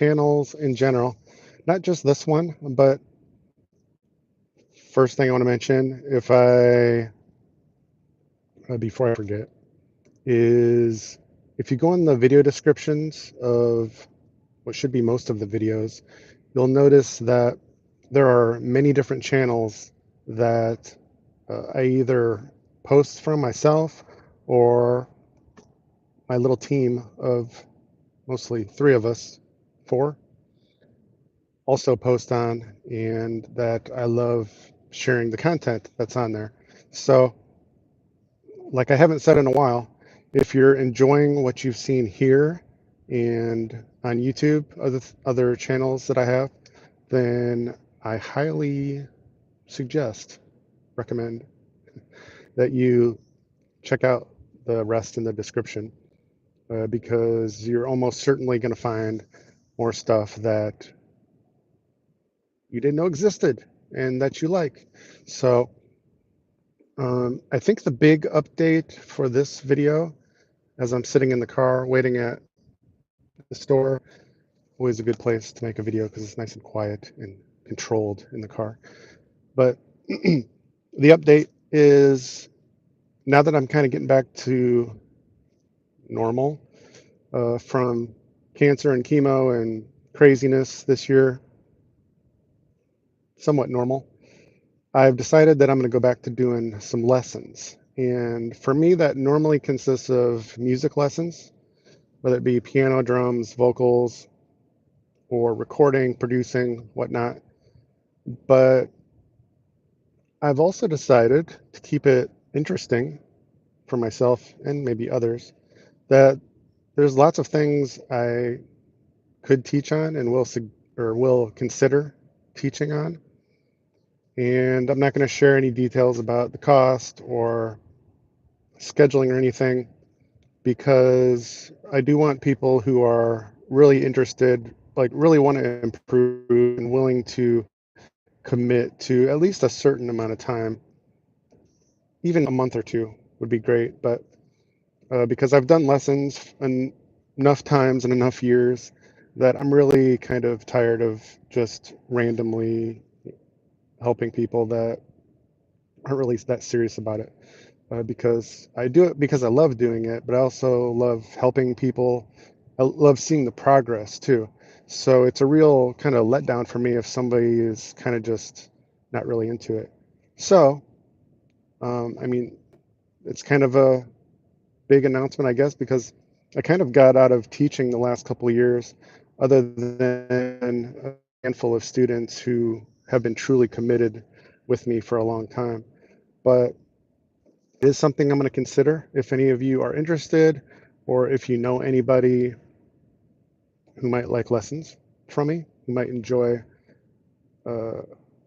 channels in general, not just this one, but first thing I want to mention, if I before I forget, is if you go in the video descriptions of what should be most of the videos, you'll notice that there are many different channels that I either post from myself or my little team of mostly three of us, four, also post on, and that I love sharing the content that's on there. So, like I haven't said in a while, if you're enjoying what you've seen here and on YouTube, other channels that I have, then I highly suggest, recommend that you check out the rest in the description because you're almost certainly going to find more stuff that you didn't know existed and that you like. So I think the big update for this video, as I'm sitting in the car waiting at the store, always a good place to make a video because it's nice and quiet and controlled in the car. But the update is now that I'm kind of getting back to normal from cancer and chemo and craziness this year, somewhat normal, I've decided that I'm going to go back to doing some lessons. And for me, that normally consists of music lessons, whether it be piano, drums, vocals, or recording, producing, whatnot. But I've also decided to keep it interesting for myself and maybe others that there's lots of things I could teach on and will consider teaching on. And I'm not going to share any details about the cost or scheduling or anything because I do want people who are really interested, like really want to improve and willing to commit to at least a certain amount of time. Even a month or two would be great, but because I've done lessons enough times and enough years that I'm really kind of tired of just randomly helping people that aren't really that serious about it. Because I do it because I love doing it, but I also love helping people. I love seeing the progress too. So it's a real kind of letdown for me if somebody is kind of just not really into it. So, I mean, it's kind of a big announcement, I guess, because I kind of got out of teaching the last couple of years, other than a handful of students who have been truly committed with me for a long time. But it is something I'm going to consider if any of you are interested, or if you know anybody who might like lessons from me, who might enjoy uh,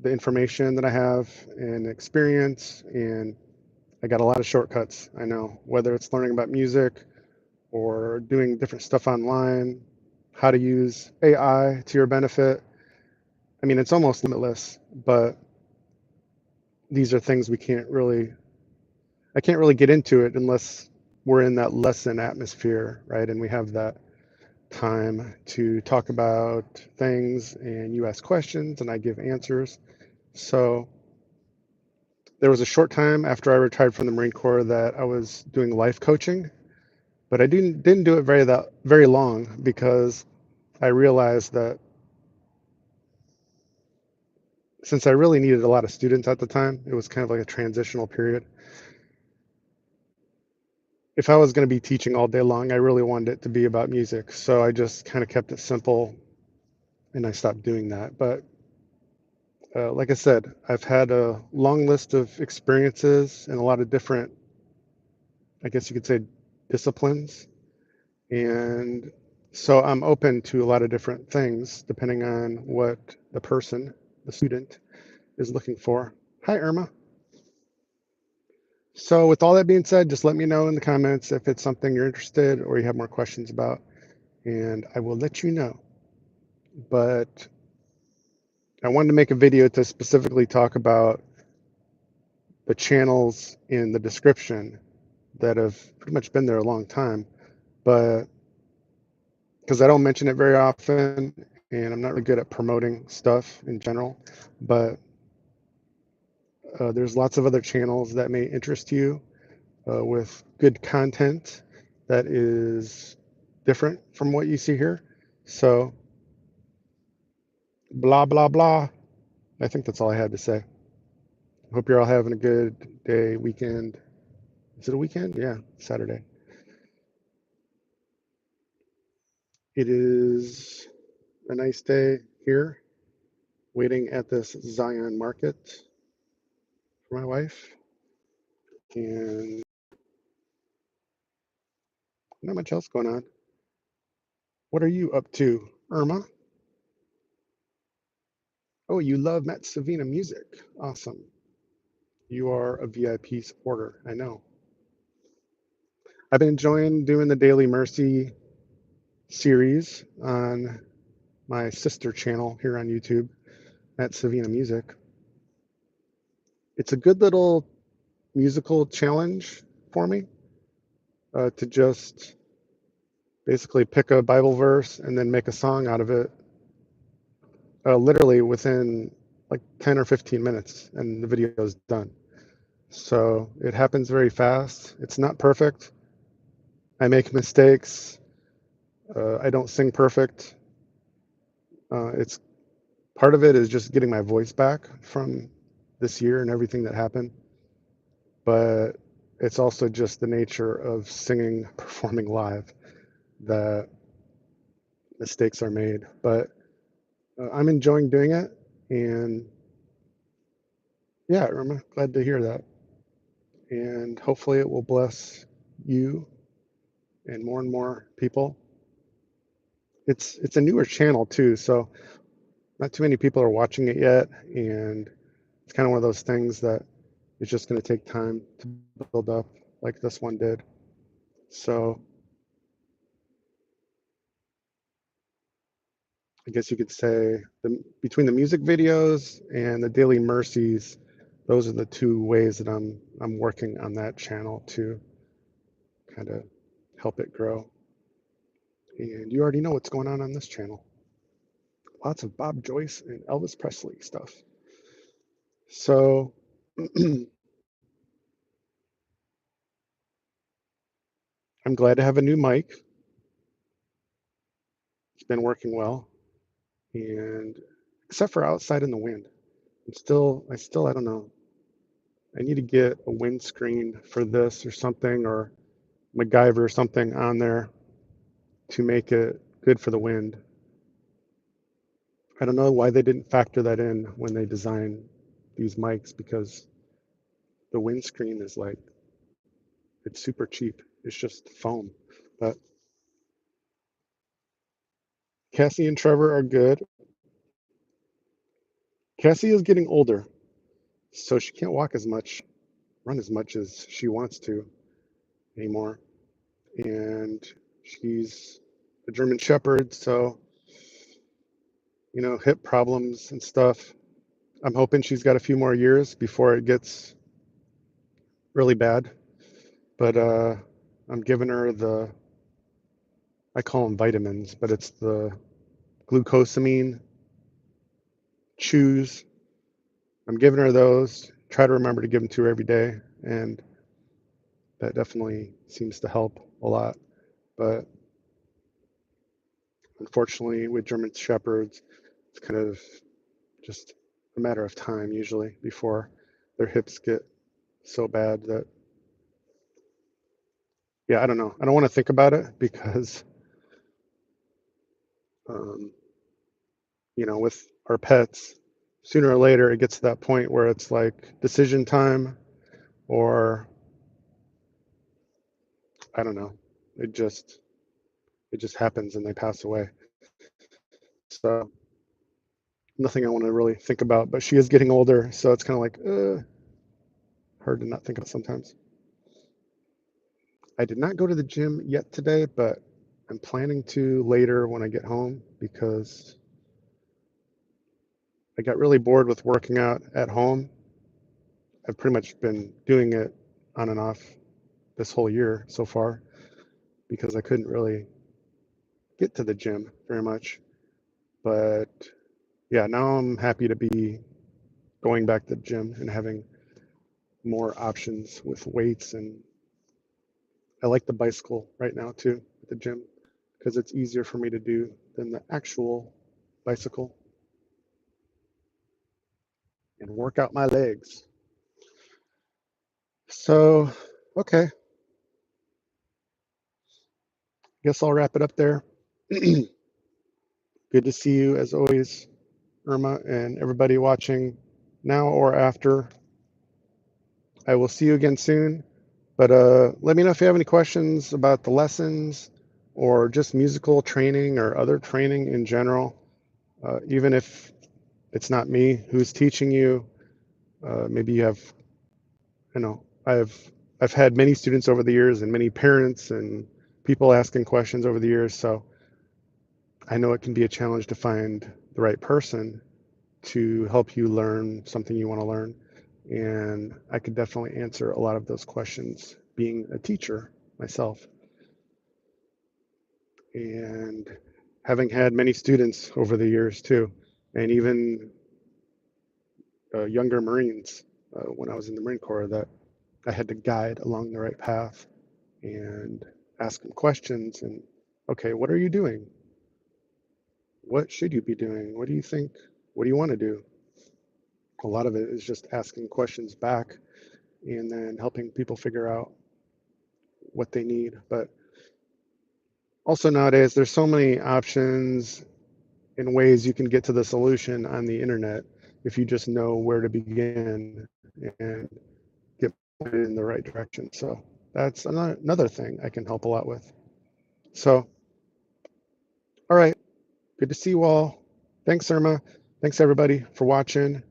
the information that I have and experience. And I got a lot of shortcuts, I know, whether it's learning about music or doing different stuff online, how to use AI to your benefit. I mean, it's almost limitless, but these are things I can't really get into it unless we're in that lesson atmosphere, right? And we have that time to talk about things and you ask questions and I give answers. So there was a short time after I retired from the Marine Corps that I was doing life coaching, but I didn't do it very long because I realized that since I really needed a lot of students at the time, it was kind of like a transitional period. If I was going to be teaching all day long, I really wanted it to be about music. So I just kind of kept it simple and I stopped doing that. But like I said, I've had a long list of experiences in a lot of different, I guess you could say, disciplines. And so I'm open to a lot of different things depending on what the person, the student, is looking for. Hi, Irma. So with all that being said, just let me know in the comments if it's something you're interested or you have more questions about, and I will let you know. But I wanted to make a video to specifically talk about the channels in the description that have pretty much been there a long time, but because I don't mention it very often, and I'm not really good at promoting stuff in general. But there's lots of other channels that may interest you with good content that is different from what you see here. So, blah, blah, blah. I think that's all I had to say. Hope you're all having a good day, weekend. Is it a weekend? Yeah, Saturday. It is a nice day here, waiting at this Zion market for my wife, and not much else going on. What are you up to, Irma? Oh, you love MattSavinaMusic. Awesome. You are a VIP supporter. I know. I've been enjoying doing the Daily Mercy series on my sister channel here on YouTube, MattSavinaMusic. It's a good little musical challenge for me to just basically pick a Bible verse and then make a song out of it, literally within like 10 or 15 minutes, and the video is done. So it happens very fast. It's not perfect. I make mistakes. I don't sing perfect. It's part of it is just getting my voice back from this year and everything that happened. But it's also just the nature of singing, performing live that mistakes are made. But I'm enjoying doing it. And yeah, I'm glad to hear that. And hopefully it will bless you and more people. It's a newer channel too, so not too many people are watching it yet, and it's kind of one of those things that it's just going to take time to build up, like this one did. So I guess you could say between the music videos and the daily mercies, those are the two ways that I'm working on that channel to kind of help it grow. And you already know what's going on this channel. Lots of Bob Joyce and Elvis Presley stuff. So I'm glad to have a new mic. It's been working well, and except for outside in the wind, I don't know. I need to get a windscreen for this or something, or MacGyver or something on there to make it good for the wind. I don't know why they didn't factor that in when they designed these mics, because the windscreen is like, it's super cheap. It's just foam. But Cassie and Trevor are good. Cassie is getting older, so she can't walk as much, run as much as she wants to anymore. And she's a German Shepherd, so, hip problems and stuff. I'm hoping she's got a few more years before it gets really bad. But I'm giving her I call them vitamins, but it's the glucosamine chews. I'm giving her those. Try to remember to give them to her every day, and that definitely seems to help a lot. But unfortunately, with German Shepherds, it's kind of just a matter of time usually before their hips get so bad that, yeah, I don't know. I don't want to think about it because, um, with our pets, sooner or later it gets to that point where it's like decision time, or I don't know. It just it just happens and they pass away. So nothing I want to really think about. But she is getting older, so it's kind of like hard to not think about sometimes. I did not go to the gym yet today, but I'm planning to later when I get home, because I got really bored with working out at home. I've pretty much been doing it on and off this whole year so far, because I couldn't really get to the gym very much. But yeah, now I'm happy to be going back to the gym and having more options with weights. And I like the bicycle right now too at the gym because it's easier for me to do than the actual bicycle and work out my legs. So, okay, guess I'll wrap it up there. Good to see you as always, Irma, and everybody watching now or after. I will see you again soon. But let me know if you have any questions about the lessons or just musical training or other training in general. Even if it's not me who's teaching you, maybe you have, you know, I've had many students over the years and many parents and people asking questions over the years. So I know it can be a challenge to find the right person to help you learn something you want to learn. And I could definitely answer a lot of those questions being a teacher myself. And having had many students over the years too, and even younger Marines when I was in the Marine Corps that I had to guide along the right path and ask them questions and, okay, what are you doing? What should you be doing? What do you think? What do you want to do? A lot of it is just asking questions back and then helping people figure out what they need. But also nowadays, there's so many options and ways you can get to the solution on the internet if you just know where to begin and get pointed in the right direction. So that's another thing I can help a lot with. So, all right, good to see you all. Thanks, Irma. Thanks, everybody, for watching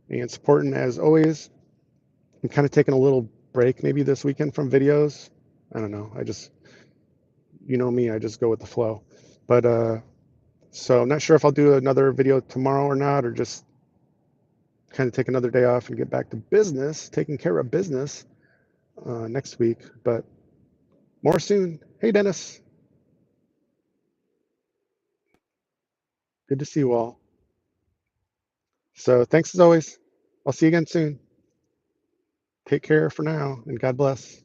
and supporting as always. I'm kind of taking a little break maybe this weekend from videos. I don't know. I just, you know me, I just go with the flow. But so I'm not sure if I'll do another video tomorrow or not, or just kind of take another day off and get back to business, taking care of business next week. But more soon. Hey, Dennis. Good to see you all. So thanks as always. I'll see you again soon. Take care for now, and God bless.